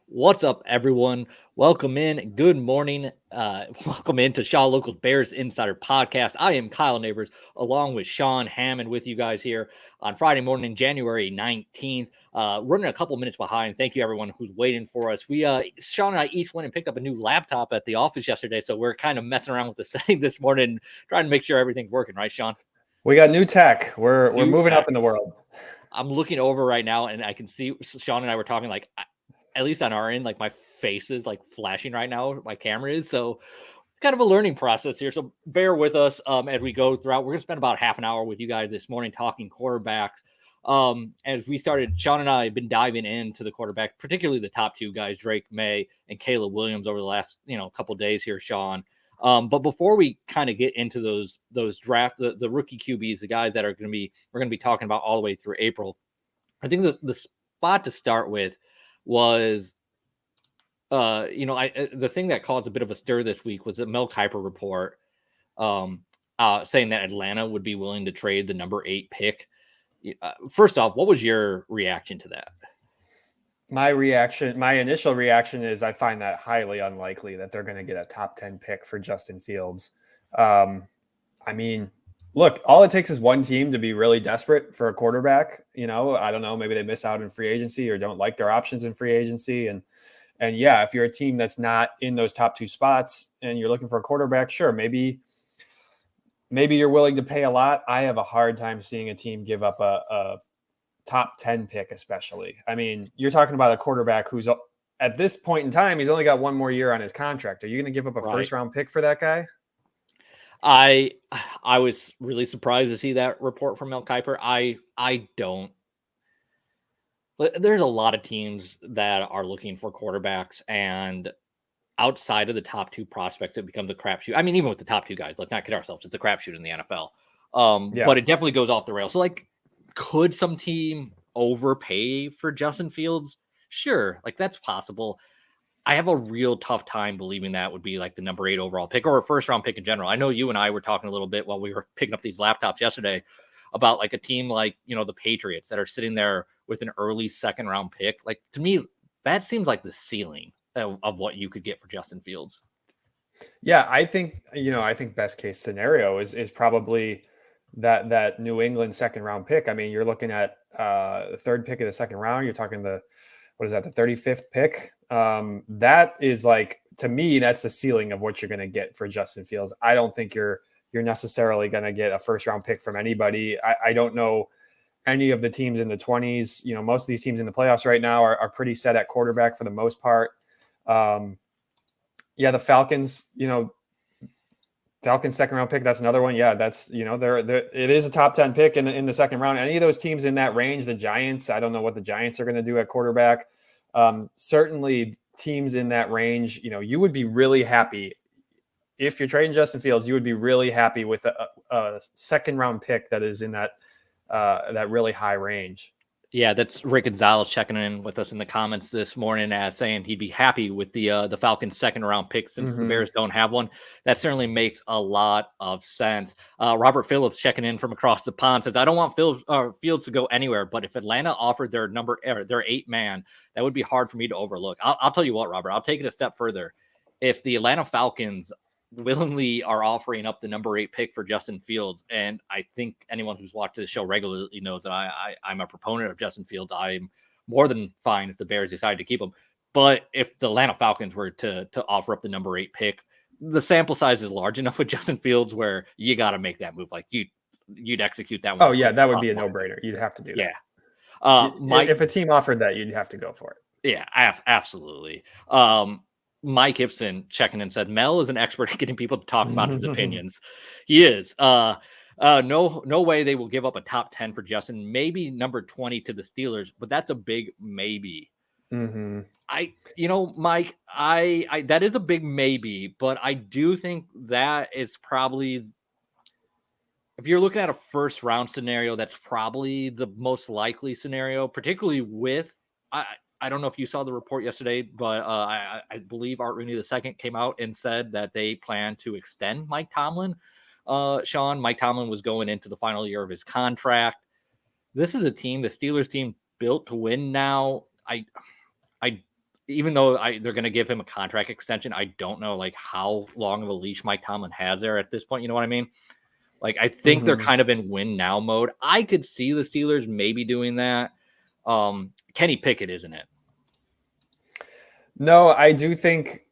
What's up, everyone? Welcome in. Good morning. Welcome into Shaw Local Bears Insider Podcast. I am Kyle Nabors, along with Sean Hammond, with you guys here on Friday morning, January 19th. Running a couple minutes behind. Thank you, everyone who's waiting for us. Sean and I each went and picked up a new laptop at the office yesterday, so we're kind of messing around with the setting this morning, trying to make sure everything's working, right, Sean? We got new tech. We're New moving tech. up in the world. I'm looking over right now, and I can see Sean and I were talking like at least on our end, like my face is like flashing right now. My camera is so kind of a learning process here. So bear with us as we go throughout. We're gonna spend about half an hour with you guys this morning talking quarterbacks. As we started, Sean and I have been diving into the quarterback, particularly the top two guys, Drake May and Caleb Williams, over the last couple days here, Sean. But before we kind of get into those draft the rookie QBs, the guys that we're gonna be talking about all the way through April. I think the spot to start with was the thing that caused a bit of a stir this week was the Mel Kiper report saying that Atlanta would be willing to trade the number 8 pick. First off, what was your reaction to that? My initial reaction is I find that highly unlikely that they're going to get a top 10 pick for Justin Fields. I mean, look, all it takes is one team to be really desperate for a quarterback. I don't know, maybe they miss out in free agency or don't like their options in free agency. And yeah, if you're a team that's not in those top 2 spots and you're looking for a quarterback, sure, maybe you're willing to pay a lot. I have a hard time seeing a team give up a top 10 pick, especially. I mean, you're talking about a quarterback who's at this point in time, he's only got one more year on his contract. Are you going to give up a first round pick for that guy? I was really surprised to see that report from Mel Kiper. I don't. There's a lot of teams that are looking for quarterbacks, and outside of the top 2 prospects, it becomes a crapshoot. I mean, even with the top 2 guys, let's not kid ourselves, it's a crapshoot in the NFL. But it definitely goes off the rails. So, like, could some team overpay for Justin Fields? Sure, like that's possible. I have a real tough time believing that would be like the number 8 overall pick or a first round pick in general. I know you and I were talking a little bit while we were picking up these laptops yesterday about like a team like, the Patriots that are sitting there with an early second round pick. Like, to me, that seems like the ceiling of what you could get for Justin Fields. Yeah, I think best case scenario is probably that New England second round pick. I mean, you're looking at the third pick of the second round. You're talking the 35th pick. That is, like, to me, that's the ceiling of what you're going to get for Justin Fields. I don't think you're necessarily going to get a first round pick from anybody. I don't know any of the teams in the 20s. Most of these teams in the playoffs right now are pretty set at quarterback for the most part. Yeah, the Falcons, Falcons second round pick. That's another one. Yeah, that's, it is a top 10 pick in the second round. Any of those teams in that range, the Giants, I don't know what the Giants are going to do at quarterback. Certainly teams in that range, you would be really happy if you're trading Justin Fields. You would be really happy with a second round pick that is in that really high range. Yeah, that's Rick Gonzalez checking in with us in the comments this morning, saying he'd be happy with the Falcons' second round pick since the Bears don't have one. That certainly makes a lot of sense. Robert Phillips checking in from across the pond says, "I don't want Fields to go anywhere, but if Atlanta offered their their 8 man, that would be hard for me to overlook." I'll tell you what, Robert. I'll take it a step further. If the Atlanta Falcons willingly are offering up the number 8 pick for Justin Fields, and I think anyone who's watched this show regularly knows that I'm a proponent of Justin Fields. I'm more than fine if the Bears decide to keep him. But if the Atlanta Falcons were to offer up the number 8 pick, the sample size is large enough with Justin Fields where you got to make that move. Like you'd execute that one. Oh yeah, that would be a no-brainer. You'd have to do that. Yeah. If a team offered that, you'd have to go for it. Yeah, absolutely. Mike Gibson checking in said Mel is an expert at getting people to talk about his opinions. He is. No way they will give up a top 10 for Justin. Maybe number 20 to the Steelers, but that's a big maybe. Mm-hmm. Mike, I that is a big maybe, but I do think that is probably, if you're looking at a first round scenario, that's probably the most likely scenario, particularly with I don't know if you saw the report yesterday, but I believe Art Rooney II came out and said that they plan to extend Mike Tomlin. Sean, Mike Tomlin was going into the final year of his contract. This is a team, the Steelers team, built to win now. even though they're going to give him a contract extension, I don't know like how long of a leash Mike Tomlin has there at this point. You know what I mean? Like, I think they're kind of in win now mode. I could see the Steelers maybe doing that. Kenny Pickett, isn't it? No, I think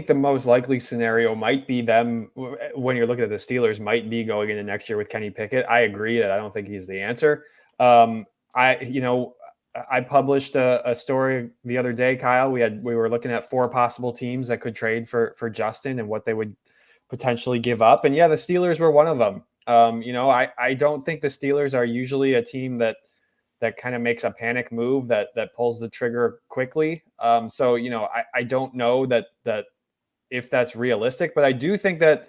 the most likely scenario might be them when you're looking at the Steelers might be going into next year with Kenny Pickett. I agree that I don't think he's the answer. I published a story the other day, Kyle. We were looking at 4 possible teams that could trade for Justin and what they would potentially give up. And yeah, the Steelers were one of them. I don't think the Steelers are usually a team that kind of makes a panic move that pulls the trigger quickly. I don't know that if that's realistic, but I do think that,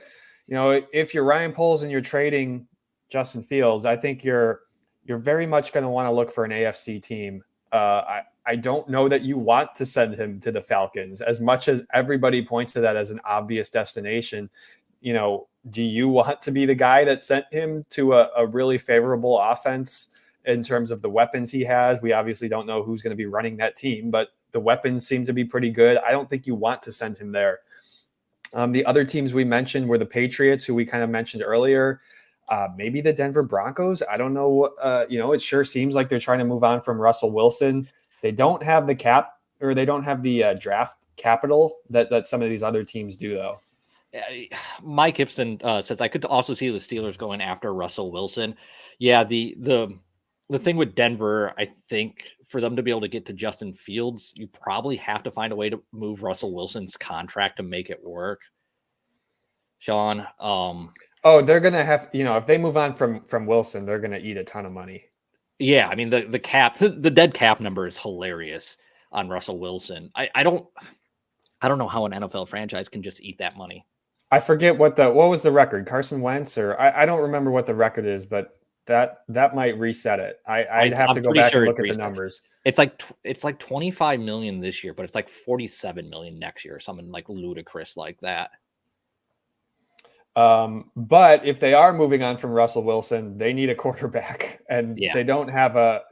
if you're Ryan Poles and you're trading Justin Fields, I think you're very much going to want to look for an AFC team. I don't know that you want to send him to the Falcons as much as everybody points to that as an obvious destination. Do you want to be the guy that sent him to a really favorable offense in terms of the weapons he has? We obviously don't know who's going to be running that team, but the weapons seem to be pretty good. I don't think you want to send him there. The other teams we mentioned were the Patriots, who we kind of mentioned earlier. Maybe the Denver Broncos. I don't know. It sure seems like they're trying to move on from Russell Wilson. They don't have the cap, or they don't have the draft capital that some of these other teams do, though. Mike Gibson says, I could also see the Steelers going after Russell Wilson. Yeah, the thing with Denver, I think for them to be able to get to Justin Fields, you probably have to find a way to move Russell Wilson's contract to make it work. Sean, they're gonna have, if they move on from Wilson, they're gonna eat a ton of money. Yeah, I mean the cap, the dead cap number is hilarious on Russell Wilson. I don't know how an NFL franchise can just eat that money. I forget what was the record, Carson Wentz, or I don't remember what the record is, but that might reset it. I'd have to go back and look at the numbers. It's like 25 million this year, but it's like 47 million next year, or something like ludicrous like that. But if they are moving on from Russell Wilson, they need a quarterback, and they don't have they're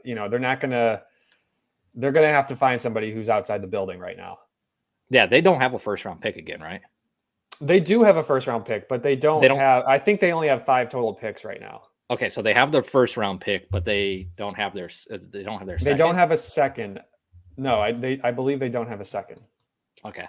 going to have to find somebody who's outside the building right now. Yeah. They don't have a first round pick again, right? They do have a first round pick, but they don't have, I think they only have 5 total picks right now. Okay. So they have their first round pick, but they don't have their second. They don't have a second. No, I believe they don't have a second. Okay.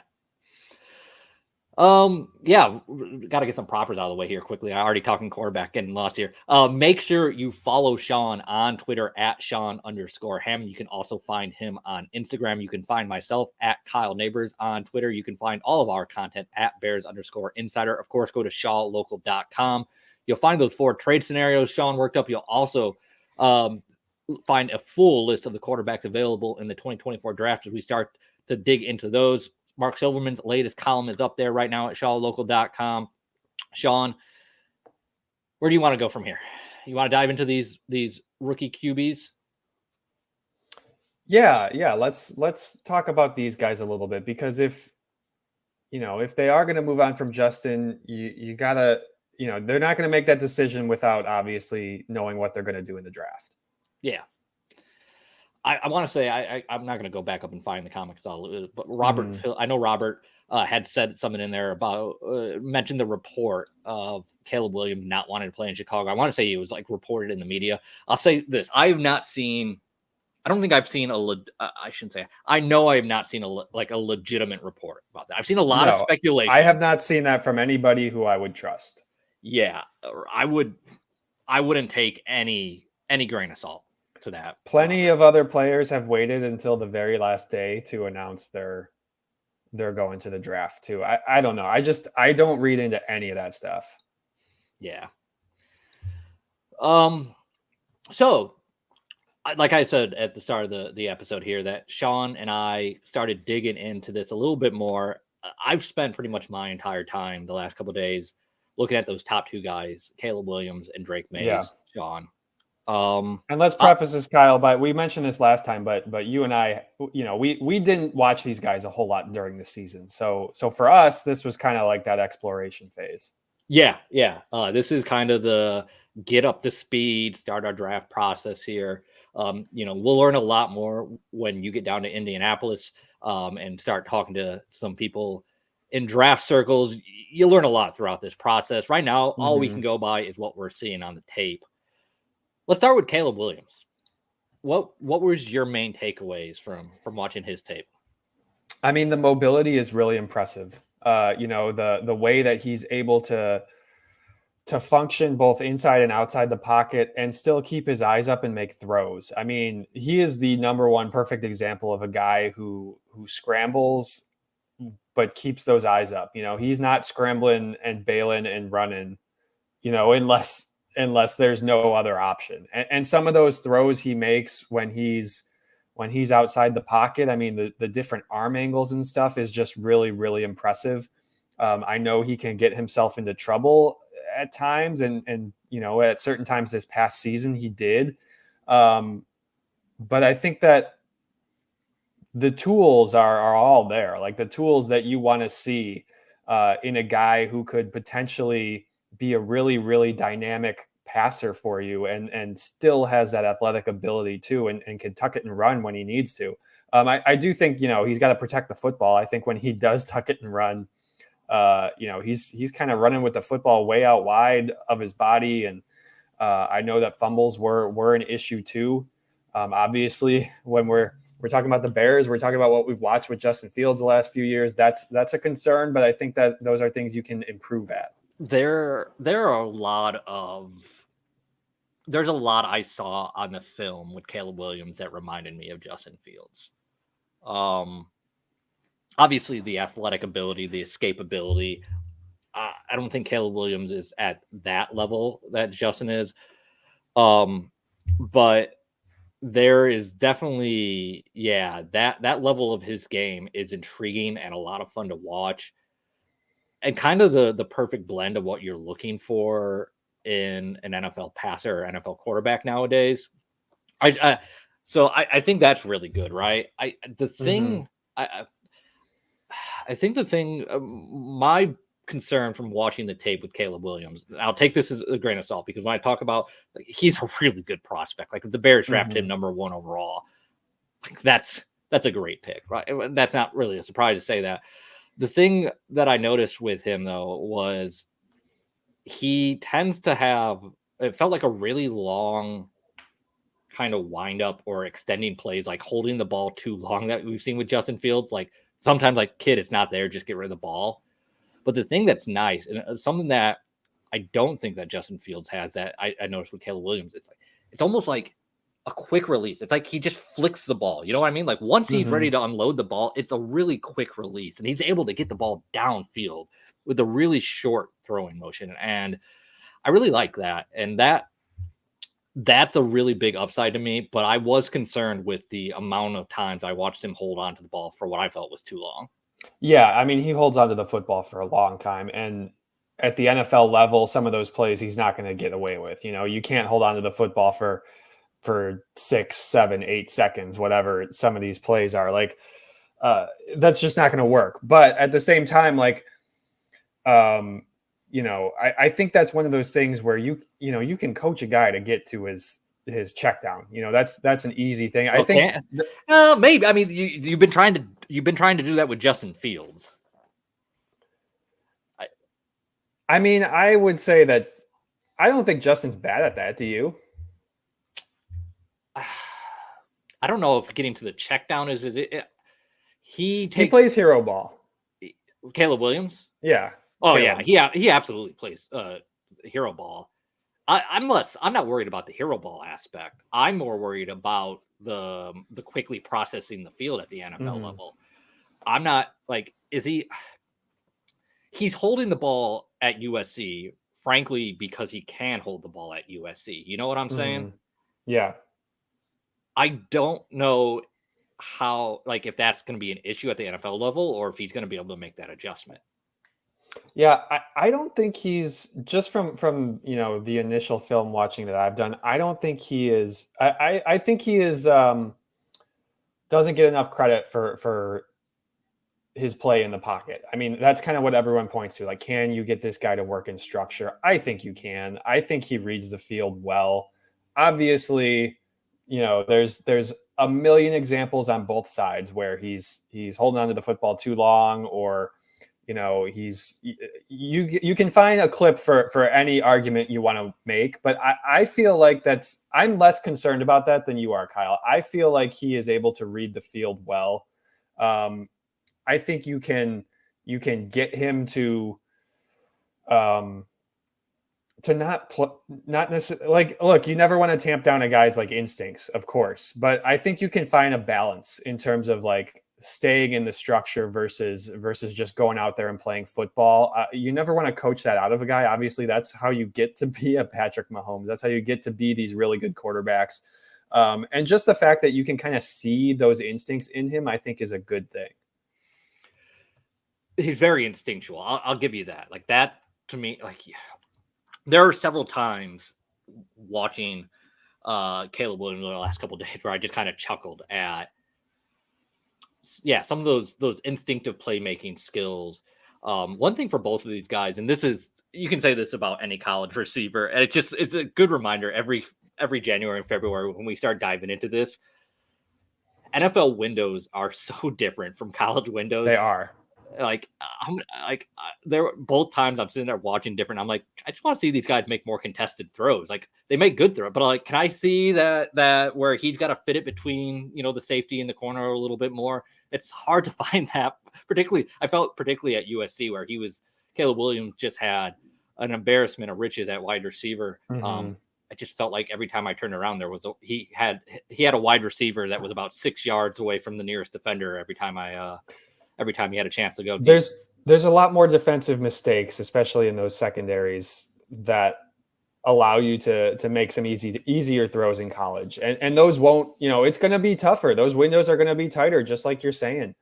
Yeah, got to get some proppers out of the way here quickly. I already talking quarterback, getting lost here. Make sure you follow Sean on Twitter at Sean_Hammond. You can also find him on Instagram. You can find myself at Kyle Nabors on Twitter. You can find all of our content at Bears_Insider. Of course, go to shawlocal.com. You'll find those 4 trade scenarios Sean worked up. You'll also find a full list of the quarterbacks available in the 2024 draft as we start to dig into those. Mark Silverman's latest column is up there right now at shawlocal.com. Sean, where do you want to go from here? You want to dive into these rookie QBs? Yeah. Let's talk about these guys a little bit, because if they are going to move on from Justin, you gotta, they're not going to make that decision without obviously knowing what they're going to do in the draft. Yeah. I want to say I'm not going to go back up and find the comics all, but Robert, I know Robert had said something in there about mentioned the report of Caleb Williams not wanting to play in Chicago. I want to say it was like reported in the media. I'll say this: I have not seen. I don't think I've seen I shouldn't say. I know I have not seen a legitimate report about that. I've seen a lot of speculation. I have not seen that from anybody who I would trust. Yeah, I wouldn't take any grain of salt to that. Plenty of other players have waited until the very last day to announce they're going to the draft too. I don't know. I don't read into any of that stuff. Yeah. So like I said at the start of the episode here, that Sean and I started digging into this a little bit more. I've spent pretty much my entire time the last couple of days looking at those top 2 guys, Caleb Williams and Drake Mays. Sean. And let's preface this, Kyle, but we mentioned this last time, but you and I, we didn't watch these guys a whole lot during the season. So for us, this was kind of like that exploration phase. Yeah. This is kind of the get up to speed, start our draft process here. We'll learn a lot more when you get down to Indianapolis and start talking to some people in draft circles. You learn a lot throughout this process. Right now, all we can go by is what we're seeing on the tape. Let's start with Caleb Williams. What was your main takeaways from watching his tape? I mean, the mobility is really impressive. The way that he's able to function both inside and outside the pocket and still keep his eyes up and make throws. I mean, he is the number one perfect example of a guy who scrambles but keeps those eyes up. He's not scrambling and bailing and running, unless there's no other option. And some of those throws he makes when he's outside the pocket, I mean, the different arm angles and stuff is just really, really impressive. I know he can get himself into trouble at times, and at certain times this past season he did. But I think that the tools are all there, like the tools that you want to see in a guy who could potentially be a really, really dynamic passer for you and still has that athletic ability too, and can tuck it and run when he needs to. I do think, he's got to protect the football. I think when he does tuck it and run, he's kind of running with the football way out wide of his body. And I know that fumbles were an issue too. Obviously, when we're talking about the Bears, we're talking about what we've watched with Justin Fields the last few years. That's a concern, but I think that those are things you can improve at. There's a lot I saw on the film with Caleb Williams that reminded me of Justin Fields. Obviously the athletic ability, the escapability. I don't think Caleb Williams is at that level that Justin is. But there is definitely, that level of his game is intriguing and a lot of fun to watch. And kind of the perfect blend of what you're looking for in an NFL passer or NFL quarterback nowadays. I think that's really good, right? I think the thing, my concern from watching the tape with Caleb Williams, I'll take this as a grain of salt, because when I talk about, like, he's a really good prospect. Like, if the Bears drafted him number 1 overall, that's a great pick, right? That's not really a surprise to say that. The thing that I noticed with him, though, was he tends to have, it felt like a really long kind of wind up or extending plays, like holding the ball too long, that we've seen with Justin Fields. Like, sometimes, like, kid, it's not there, just get rid of the ball. But the thing that's nice, and something that I don't think that Justin Fields has, that I noticed with Caleb Williams, it's almost like a quick release. It's like he just flicks the ball. You know what I mean? Like, once he's ready to unload the ball, it's a really quick release, and he's able to get the ball downfield with a really short throwing motion. And I really like that. And that's a really big upside to me. But I was concerned with the amount of times I watched him hold on to the ball for what I felt was too long. Yeah, I mean, he holds onto the football for a long time, and at the NFL level, some of those plays he's not going to get away with. You can't hold onto the football for 6, 7, 8 seconds, whatever some of these plays are. Like, that's just not going to work. But at the same time, like, I think that's one of those things where you can coach a guy to get to his check down. That's an easy thing. I think maybe. I mean, you've been trying to do that with Justin Fields. I mean, I would say that I don't think Justin's bad at that. Do you? I don't know if getting to the check down is it. He plays hero ball. Caleb Williams? Yeah. Oh, Caleb. Yeah. He absolutely plays hero ball. I'm not worried about the hero ball aspect. I'm more worried about the quickly processing the field at the NFL level. I'm not like, he's holding the ball at USC, frankly, because he can hold the ball at USC. You know what I'm saying? Yeah. I don't know how, like, if that's going to be an issue at the NFL level, or if he's going to be able to make that adjustment. Yeah, I don't think he's, just from the initial film watching that I've done, I don't think he is. I think he is doesn't get enough credit for his play in the pocket. I mean, that's kind of what everyone points to. Like, can you get this guy to work in structure? I think you can. I think he reads the field well. Obviously, there's a million examples on both sides where he's holding on to the football too long, or you can find a clip for any argument you want to make, but I feel like I'm less concerned about that than you are, Kyle. I feel like he is able to read the field well. I think you can get him to not necessarily, like, look, you never want to tamp down a guy's like instincts, of course, but I think you can find a balance in terms of like staying in the structure versus just going out there and playing football. You never want to coach that out of a guy. Obviously, that's how you get to be a Patrick Mahomes. That's how you get to be these really good quarterbacks. And just the fact that you can kind of see those instincts in him, I think, is a good thing. He's very instinctual. I'll give you that. Like that to me, like there are several times watching Caleb Williams in the last couple of days where I just kind of chuckled at, some of those instinctive playmaking skills. One thing for both of these guys, and this is, you can say this about any college receiver, and it's a good reminder every January and February when we start diving into this. NFL windows are so different from college windows. They are. There both times I'm sitting there watching different. I'm like, I just want to see these guys make more contested throws. Like they make good throws, but like, can I see that where he's got to fit it between the safety and the corner a little bit more? It's hard to find that. I felt particularly at USC where Caleb Williams just had an embarrassment of riches at wide receiver. Mm-hmm. I just felt like every time I turned around, he had a wide receiver that was about 6 yards away from the nearest defender every time he had a chance to go deep. There's a lot more defensive mistakes, especially in those secondaries, that allow you to make some easier throws in college. And those won't, it's going to be tougher. Those windows are going to be tighter, just like you're saying.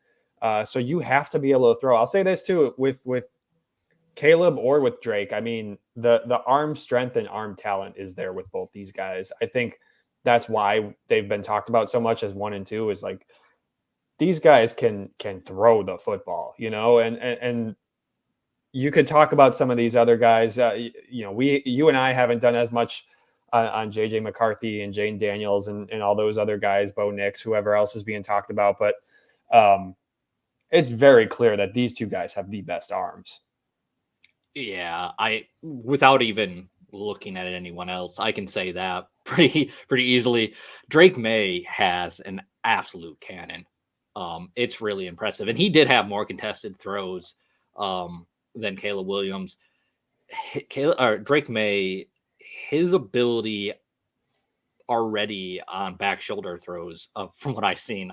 So you have to be able to throw. I'll say this too, with Caleb or with Drake. I mean, the arm strength and arm talent is there with both these guys. I think that's why they've been talked about so much as 1 and 2, is like, these guys can throw the football, and you could talk about some of these other guys. You and I haven't done as much on JJ McCarthy and Jane Daniels and all those other guys, Bo Nix, whoever else is being talked about. But it's very clear that these two guys have the best arms. Yeah, without even looking at anyone else, I can say that pretty easily. Drake May has an absolute cannon. It's really impressive. And he did have more contested throws than Caleb Williams. Drake May, his ability already on back shoulder throws, from what I've seen,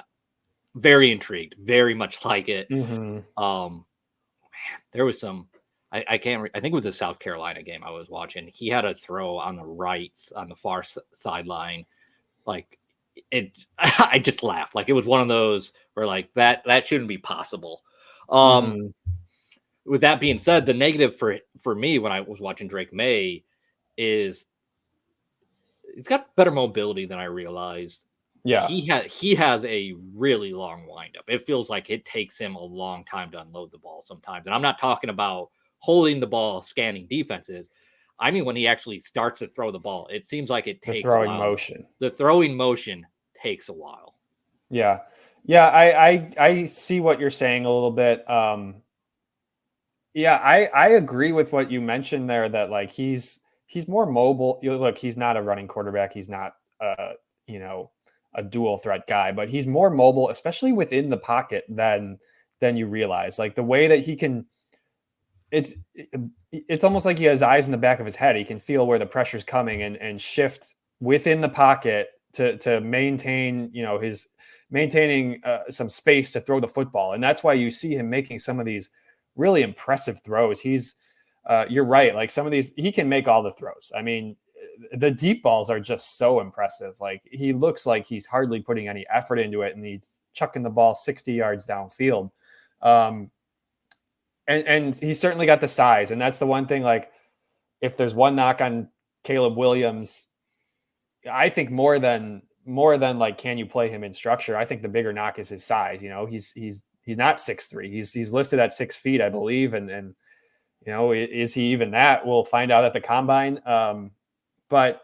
very intrigued, very much like it. Mm-hmm. There was some, I think it was a South Carolina game I was watching. He had a throw on the right, on the far sideline, like, I just laughed. Like it was one of those where like that shouldn't be possible. With that being said, the negative for me when I was watching Drake May is he's got better mobility than I realized. Yeah, he has a really long windup. It feels like it takes him a long time to unload the ball sometimes. And I'm not talking about holding the ball, scanning defenses. I mean, when he actually starts to throw the ball, it seems like it takes the throwing a while. motion. The throwing motion takes a while. Yeah. I see what you're saying a little bit. Yeah, I agree with what you mentioned there, that like he's more mobile. Look, he's not a running quarterback. He's not a dual threat guy, but he's more mobile, especially within the pocket than you realize. Like the way that he can, it's almost like he has eyes in the back of his head. He can feel where the pressure's coming and shift within the pocket to maintain, his maintaining some space to throw the football. And that's why you see him making some of these really impressive throws. He's you're right. Like some of these, he can make all the throws. I mean, the deep balls are just so impressive. Like he looks like he's hardly putting any effort into it, and he's chucking the ball 60 yards downfield. And he's certainly got the size. And that's the one thing, like if there's one knock on Caleb Williams, I think more than like, can you play him in structure? I think the bigger knock is his size. He's not 6'3". He's listed at 6 feet, I believe. And is he even that? We'll find out at the combine. But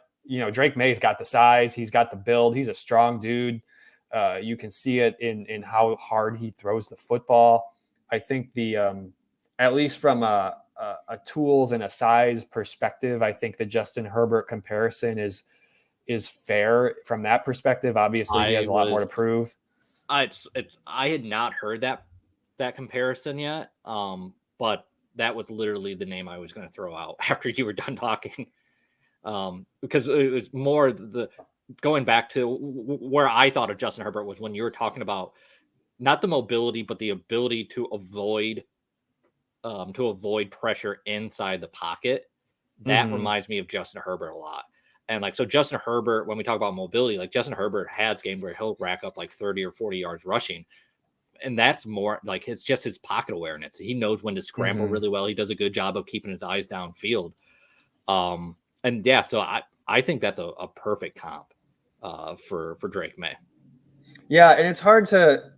Drake May's got the size, he's got the build, he's a strong dude. You can see it in how hard he throws the football. I think at least from a tools and a size perspective, I think the Justin Herbert comparison is fair from that perspective. Obviously, he has a lot more to prove. I had not heard that comparison yet, but that was literally the name I was going to throw out after you were done talking, because it was more going back to where I thought of Justin Herbert was when you were talking about not the mobility, but the ability to avoid pressure inside the pocket. That reminds me of Justin Herbert a lot. And so Justin Herbert, when we talk about mobility, Justin Herbert has games where he'll rack up 30 or 40 yards rushing. And that's more it's just his pocket awareness. He knows when to scramble really well. He does a good job of keeping his eyes downfield. And yeah, so I think that's a perfect comp for Drake May. Yeah, and it's hard to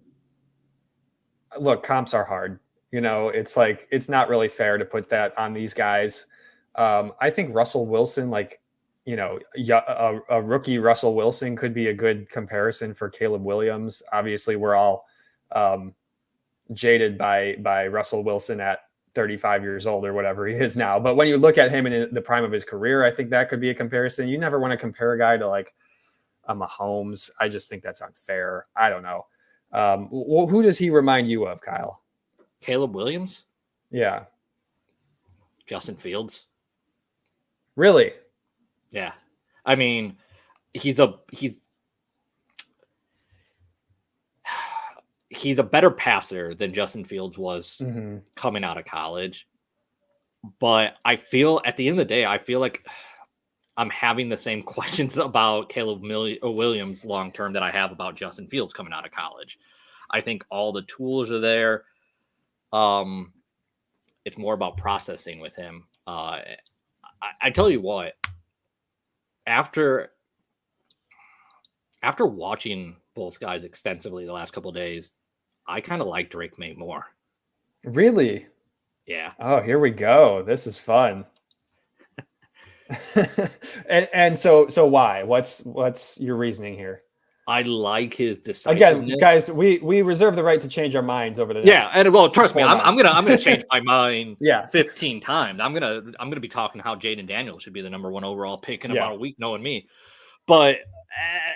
look. Comps are hard. It's it's not really fair to put that on these guys. I think Russell Wilson, a rookie Russell Wilson could be a good comparison for Caleb Williams. Obviously, we're all jaded by Russell Wilson at 35 years old or whatever he is now. But when you look at him in the prime of his career, I think that could be a comparison. You never want to compare a guy to a Mahomes. I just think that's unfair. I don't know. Who does he remind you of, Kyle? Caleb Williams? Yeah. Justin Fields? Really? Yeah. I mean, he's a better passer than Justin Fields was coming out of college. But I feel at the end of the day, I feel like I'm having the same questions about Caleb Williams long-term that I have about Justin Fields coming out of college. I think all the tools are there. It's more about processing with him. I tell you what, after watching both guys extensively the last couple of days, I kind of like Drake May more. Really? Yeah. Oh, here we go. This is fun. and so why? What's your reasoning here? I like his decisiveness. Again, guys, we reserve the right to change our minds over the next. Yeah, and well, trust me, I'm gonna change my mind. 15 times. I'm gonna be talking how Jaden Daniels should be the number 1 overall pick in about a week, knowing me. But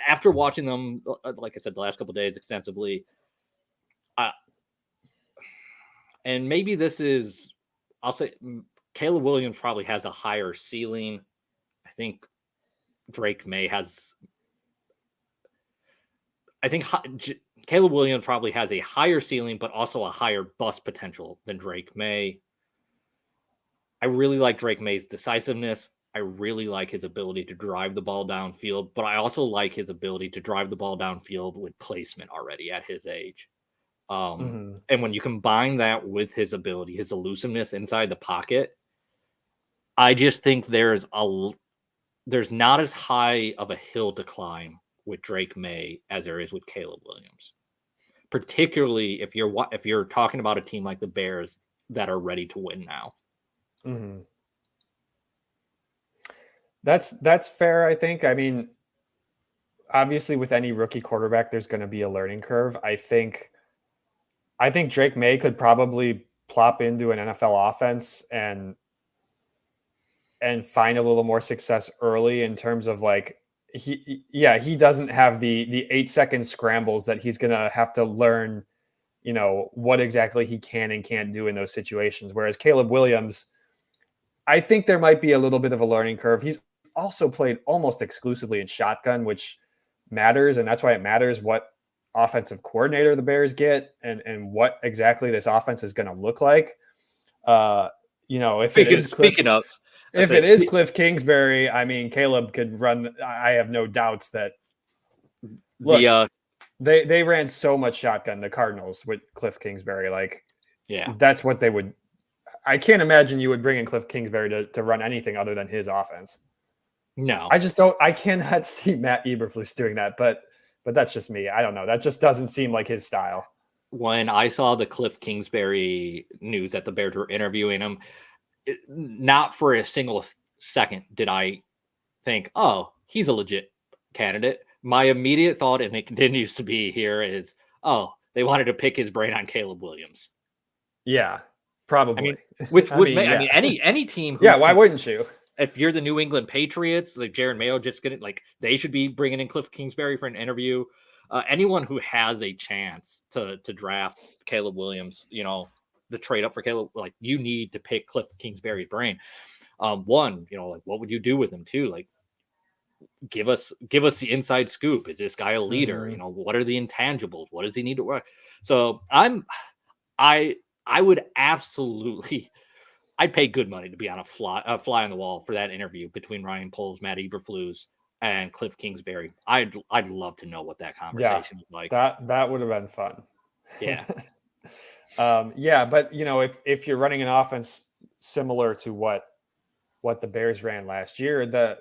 after watching them, like I said, the last couple of days extensively, and maybe this is, I'll say, Caleb Williams probably has a higher ceiling. I think Drake May has. I think Caleb Williams probably has a higher ceiling, but also a higher bust potential than Drake May. I really like Drake May's decisiveness. I really like his ability to drive the ball downfield, but I also like his ability to drive the ball downfield with placement already at his age. And when you combine that with his ability, his elusiveness inside the pocket, I just think there's not as high of a hill to climb with Drake May as there is with Caleb Williams, particularly if you're talking about a team like the Bears that are ready to win now. That's fair, I think. I mean, obviously with any rookie quarterback, there's going to be a learning curve. I think Drake May could probably plop into an NFL offense and find a little more success early in terms of he doesn't have the 8-second scrambles that he's going to have to learn, what exactly he can and can't do in those situations. Whereas Caleb Williams, I think there might be a little bit of a learning curve. He's also played almost exclusively in shotgun, which matters. And that's why it matters what offensive coordinator the Bears get and what exactly this offense is going to look like. If it is Cliff Kingsbury, I mean, Caleb could run. I have no doubts that. Look, they ran so much shotgun, the Cardinals, with Cliff Kingsbury. That's what they would. I can't imagine you would bring in Cliff Kingsbury to run anything other than his offense. No, I just don't. I cannot see Matt Eberflus doing that, but that's just me. I don't know. That just doesn't seem like his style. When I saw the Cliff Kingsbury news that the Bears were interviewing him, not for a single second did I think, oh, he's a legit candidate. My immediate thought, and it continues to be here, is, oh, they wanted to pick his brain on Caleb Williams. Yeah, I probably. mean, which would make, yeah. any team. Yeah, why wouldn't you? If you're the New England Patriots, like Jared Mayo, just gonna like they should be bringing in Cliff Kingsbury for an interview. Anyone who has a chance to draft Caleb Williams, the trade up for Caleb, like you need to pick Cliff Kingsbury's brain. One, like what would you do with him too? Like give us the inside scoop. Is this guy a leader? What are the intangibles? What does he need to work? So I would absolutely. I'd pay good money to be on a fly on the wall for that interview between Ryan Poles, Matt Eberflus, and Cliff Kingsbury. I'd love to know what that conversation was like. That would have been fun. Yeah. Yeah, but if you're running an offense similar to what the Bears ran last year, the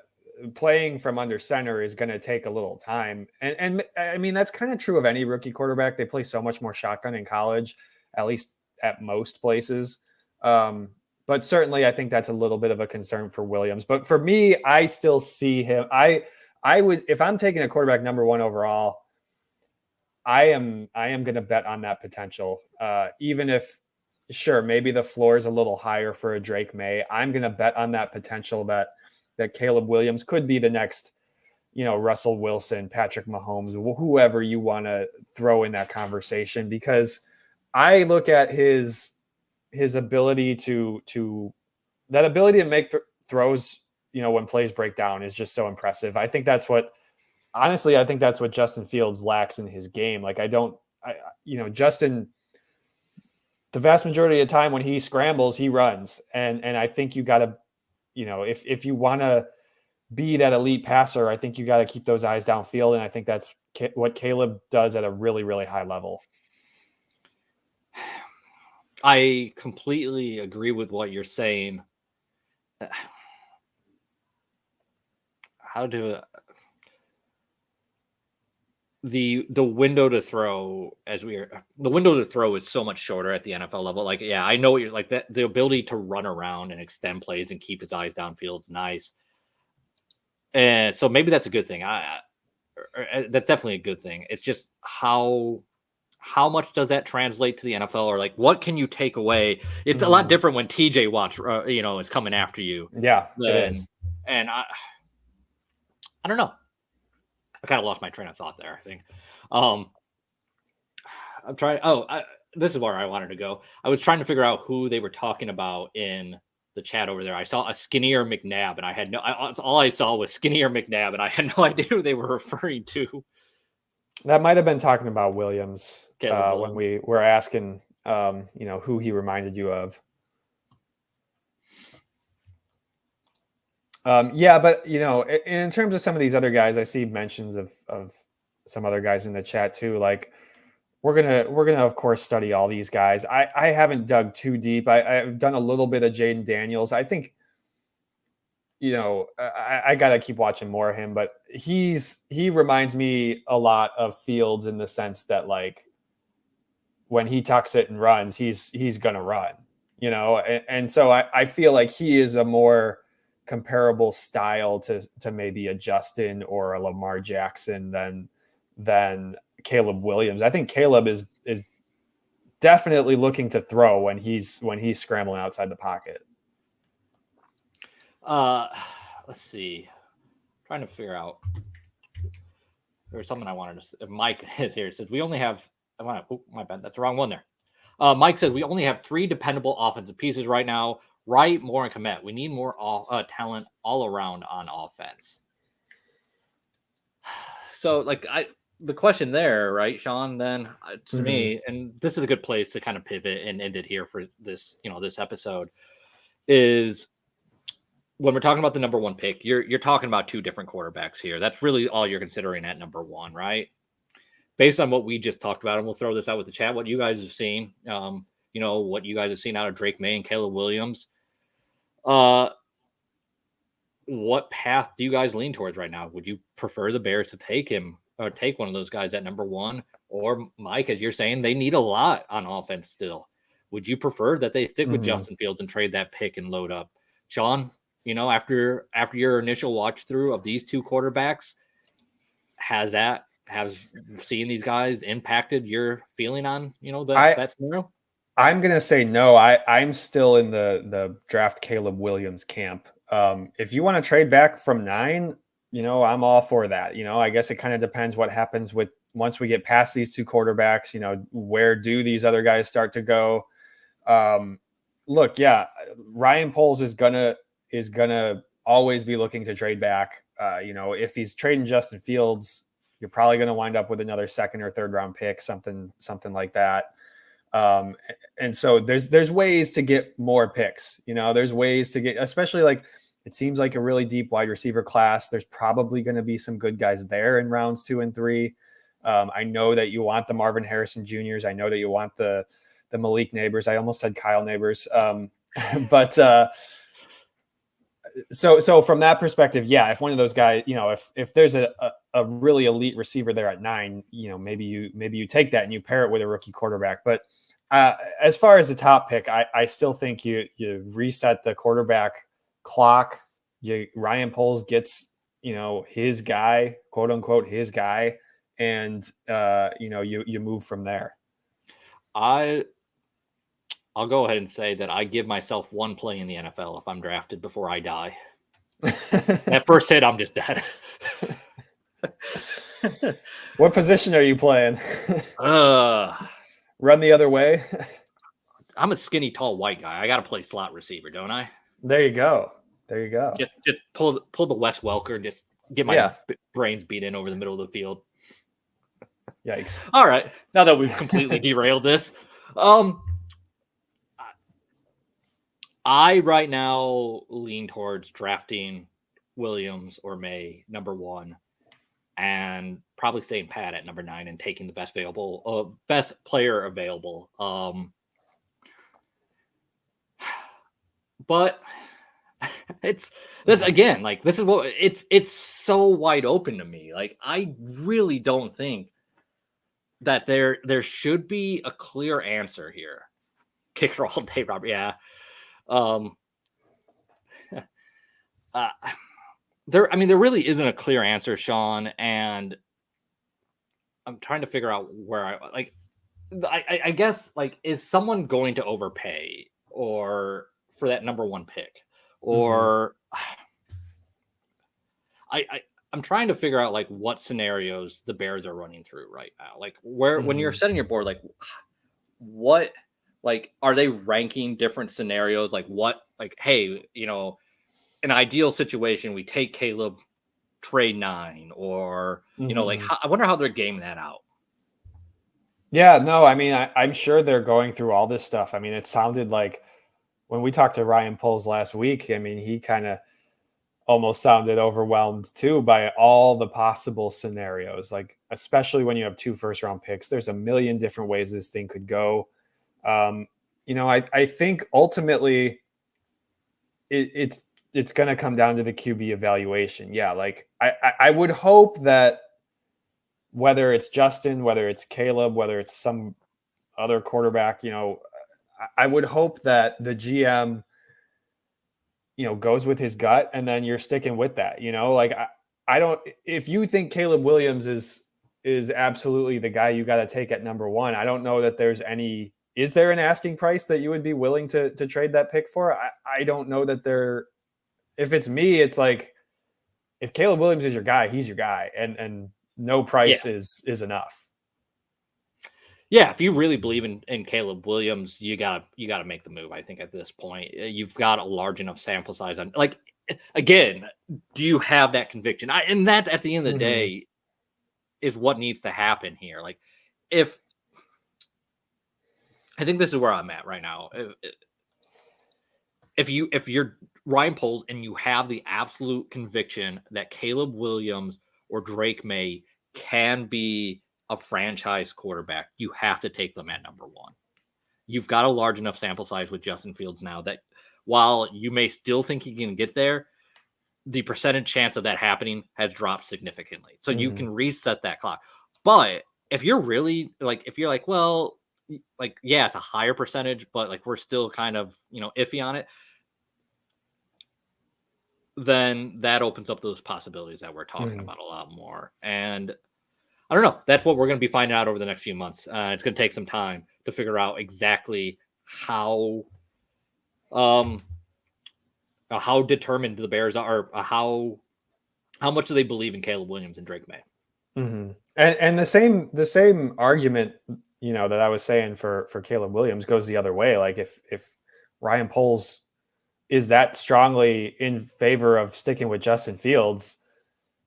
playing from under center is going to take a little time. And I mean, that's kind of true of any rookie quarterback. They play so much more shotgun in college, at least at most places. But certainly I think that's a little bit of a concern for Williams. But for me, I still see him. I would, if I'm taking a quarterback number 1 overall, I am going to bet on that potential. Even if, sure, maybe the floor is a little higher for a Drake May, I'm going to bet on that potential that Caleb Williams could be the next, Russell Wilson, Patrick Mahomes, whoever you want to throw in that conversation, because I look at his ability to make throws, when plays break down is just so impressive. I think that's what Justin Fields lacks in his game. Like Justin, the vast majority of the time when he scrambles, he runs. And I think you got to, if you want to be that elite passer, I think you got to keep those eyes downfield. And I think that's what Caleb does at a really, really high level. I completely agree with what you're saying. The window to throw is so much shorter at the NFL level. Like, yeah, I know what you're like, that the ability to run around and extend plays and keep his eyes downfield is nice. And so maybe that's a good thing. That's definitely a good thing. It's just how much does that translate to the NFL, or like what can you take away? It's a lot different when TJ Watt, is coming after you. Yeah, it is. And I don't know. I kind of lost my train of thought there, I think. I'm trying. This is where I wanted to go. I was trying to figure out who they were talking about in the chat over there. I saw a skinnier McNabb, and I had all I saw was skinnier McNabb, and I had no idea who they were referring to. That might have been talking about Williams when we were asking, who he reminded you of. Yeah, but in terms of some of these other guys, I see mentions of some other guys in the chat too. Like we're gonna of course study all these guys. I haven't dug too deep. I've done a little bit of Jaden Daniels. I think I gotta keep watching more of him, but he reminds me a lot of Fields in the sense that like when he tucks it and runs, he's gonna run. And so I feel like he is a more comparable style to maybe a Justin or a Lamar Jackson than Caleb Williams. I think Caleb is definitely looking to throw when he's scrambling outside the pocket. Let's see. I'm trying to figure out. There was something I wanted to. Mike here says we only have. My bad. That's the wrong one there. Mike says we only have 3 dependable offensive pieces right now. Wright, Moore, and Kmet. We need more talent all around on offense. So, the question there, right, Sean? Then to me, and this is a good place to kind of pivot and end it here for this, this episode, is when we're talking about the number 1 pick. You're talking about 2 different quarterbacks here. That's really all you're considering at number 1, right? Based on what we just talked about, and we'll throw this out with the chat. What you guys have seen, what you guys have seen out of Drake May and Caleb Williams. What path do you guys lean towards right now? Would you prefer the Bears to take him or take one of those guys at number 1? Or Mike, as you're saying, they need a lot on offense still. Would you prefer that they stick with Justin Fields and trade that pick and load up? Sean? after your initial watch through of these two quarterbacks, has seeing these guys impacted your feeling on, that scenario? I'm going to say no. I'm still in the draft Caleb Williams camp. If you want to trade back from 9, I'm all for that. I guess it kind of depends what happens with once we get past these two quarterbacks, where do these other guys start to go? Look, yeah, Ryan Poles is gonna always be looking to trade back. If he's trading Justin Fields, you're probably going to wind up with another second or third round pick, something like that. And so there's ways to get more picks. There's ways to get, especially like it seems like a really deep wide receiver class. There's probably going to be some good guys there in rounds 2 and 3. I know that you want the Marvin Harrison Juniors. I know that you want the Malik Nabors. I almost said Kyle Nabors. But so from that perspective, yeah, if one of those guys, if there's a really elite receiver there at 9, maybe you take that and you pair it with a rookie quarterback. But as far as the top pick, I still think you reset the quarterback clock. Ryan Poles gets, his guy, quote unquote, his guy. And, you move from there. I'll go ahead and say that I give myself one play in the NFL if I'm drafted before I die. That first hit, I'm just dead. What position are you playing? Run the other way? I'm a skinny, tall, white guy. I got to play slot receiver, don't I? There you go. Just pull the Wes Welker and just get my brains beat in over the middle of the field. Yikes. All right. Now that we've completely derailed this. I right now lean towards drafting Williams or May number 1, and probably staying pat at number 9 and taking the best player available. But that's again, like, this is what it's so wide open to me. Like, I really don't think that there should be a clear answer here. Kicker all day, Robert. Yeah. There really isn't a clear answer, Sean, and I'm trying to figure out where I guess, like, is someone going to overpay or for that number 1 pick, or I'm trying to figure out, like, what scenarios the Bears are running through right now, like when you're setting your board, like, what, like, are they ranking different scenarios? Like, what, like, hey, an ideal situation, we take Caleb, trade 9, or, like, I wonder how they're gaming that out. Yeah, no, I mean, I'm sure they're going through all this stuff. I mean, it sounded like when we talked to Ryan Poles last week, I mean, he kind of almost sounded overwhelmed too by all the possible scenarios, like, especially when you have 2 first-round picks. There's a million different ways this thing could go. I think ultimately it's going to come down to the QB evaluation. Yeah, like I would hope that whether it's Justin, whether it's Caleb, whether it's some other quarterback, I would hope that the GM, goes with his gut, and then you're sticking with that. Like, I don't. If you think Caleb Williams is absolutely the guy you got to take at number 1, I don't know that there's any. Is there an asking price that you would be willing to trade that pick for? I don't know that there. If it's me, it's like, if Caleb Williams is your guy, he's your guy, and no price is enough. Yeah, if you really believe in Caleb Williams, you gotta make the move. I think at this point, you've got a large enough sample size. On, like, again, do you have that conviction? And that, at the end of the day, is what needs to happen here. Like, if I think this is where I'm at right now. If you're Ryan Poles and you have the absolute conviction that Caleb Williams or Drake May can be a franchise quarterback, you have to take them at number 1. You've got a large enough sample size with Justin Fields now that while you may still think he can get there, the percentage chance of that happening has dropped significantly. So you can reset that clock. But if you're really if you're like, well, like, yeah, it's a higher percentage, but like, we're still kind of, iffy on it. then that opens up those possibilities that we're talking about a lot more. And I don't know. That's what we're going to be finding out over the next few months. It's going to take some time to figure out exactly how determined the Bears are, how much do they believe in Caleb Williams and Drake May. And the same argument, that I was saying for Caleb Williams goes the other way. Like if Ryan Poles is that strongly in favor of sticking with Justin Fields,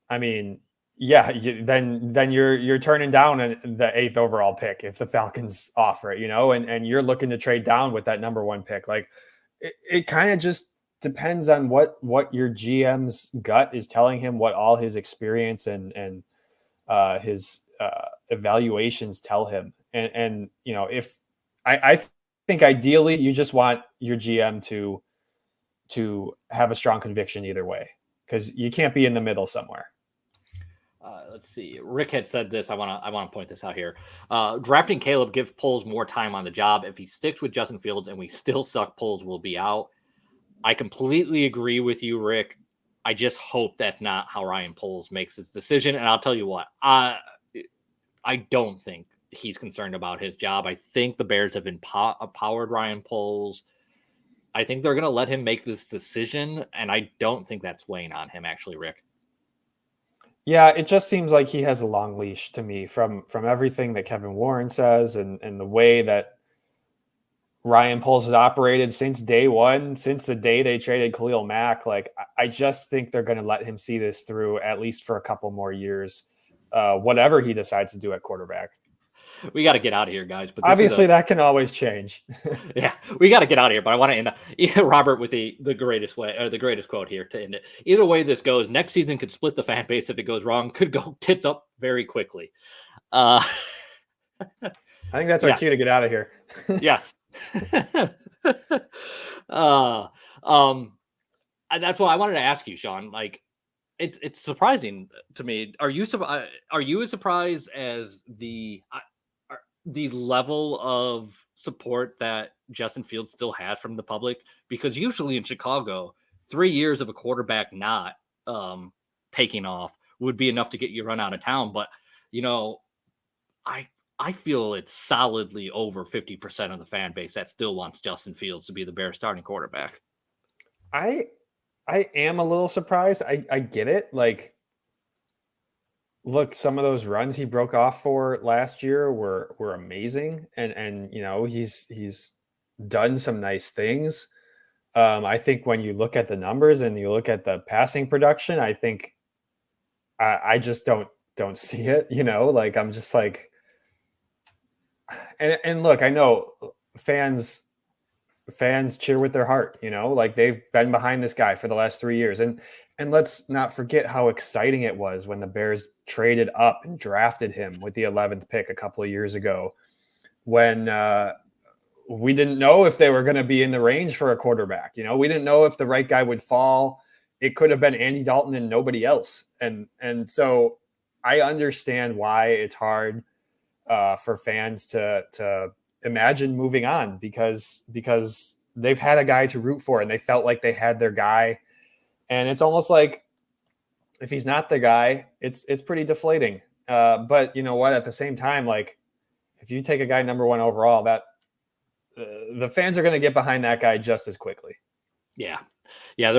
I mean, yeah, then you're turning down the 8th overall pick if the Falcons offer it, and you're looking to trade down with that number 1 pick. Like it kind of just depends on what your GM's gut is telling him, what all his experience and his evaluations tell him. And if I think ideally you just want your GM to have a strong conviction either way, because you can't be in the middle somewhere. Let's see. Rick had said this. I want to point this out here. Drafting Caleb gives Poles more time on the job. If he sticks with Justin Fields and we still suck, Poles will be out. I completely agree with you, Rick. I just hope that's not how Ryan Poles makes his decision. And I'll tell you what, I don't think he's concerned about his job. I think the Bears have empowered Ryan Poles. I think they're going to let him make this decision, and I don't think that's weighing on him, actually, Rick. Yeah, it just seems like he has a long leash to me from everything that Kevin Warren says and the way that Ryan Poles has operated since day one, since the day they traded Khalil Mack. Like, I just think they're going to let him see this through at least for a couple more years, whatever he decides to do at quarterback. We got to get out of here, guys. But obviously, that can always change. Yeah, we got to get out of here. But I want to end Robert with the greatest way, or the greatest quote here to end it. Either way this goes, next season could split the fan base if it goes wrong. Could go tits up very quickly. I think that's our cue to get out of here. Yes. That's what I wanted to ask you, Sean. Like, it's surprising to me. Are you as surprised as the level of support that Justin Fields still has from the public? Because usually in Chicago, 3 years of a quarterback not taking off would be enough to get you run out of town. But I feel it's solidly over 50% of the fan base that still wants Justin Fields to be the Bears starting quarterback. I am a little surprised. I get it. Like, look, some of those runs he broke off for last year were amazing. And he's done some nice things. I think when you look at the numbers and you look at the passing production, I think I just don't see it, like, I'm just like, and look, I know fans cheer with their heart, like they've been behind this guy for the last 3 years. And let's not forget how exciting it was when the Bears traded up and drafted him with the 11th pick a couple of years ago, when we didn't know if they were going to be in the range for a quarterback. We didn't know if the right guy would fall. It could have been Andy Dalton and nobody else. And so I understand why it's hard for fans to imagine moving on, because they've had a guy to root for and they felt like they had their guy. And it's almost like if he's not the guy, it's pretty deflating. But you know what? At the same time, like, if you take a guy number 1 overall, that the fans are going to get behind that guy just as quickly. Yeah. They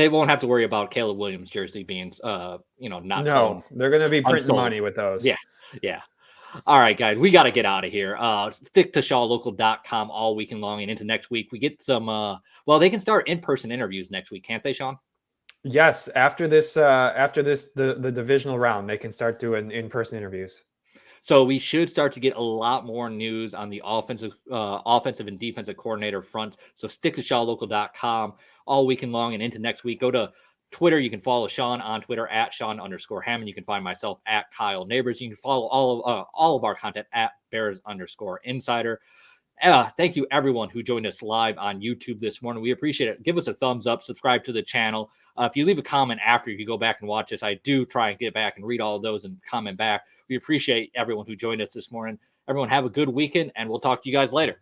won't have to worry about Caleb Williams jersey being, not. No, they're going to be printing money with those. Yeah. All right, guys, we got to get out of here. Stick to ShawLocal.com all weekend long and into next week. We get some, they can start in-person interviews next week, can't they, Sean? Yes. After the divisional round, they can start doing in-person interviews. So we should start to get a lot more news on the offensive and defensive coordinator front. So stick to ShawLocal.com all weekend long and into next week. Go to Twitter. You can follow Sean on Twitter at Sean_Hammond. You can find myself at Kyle Nabors. You can follow all of our content at Bears_Insider. Thank you, everyone who joined us live on YouTube this morning. We appreciate it. Give us a thumbs up. Subscribe to the channel. If you leave a comment after you go back and watch this, I do try and get back and read all of those and comment back. We appreciate everyone who joined us this morning. Everyone have a good weekend, and we'll talk to you guys later.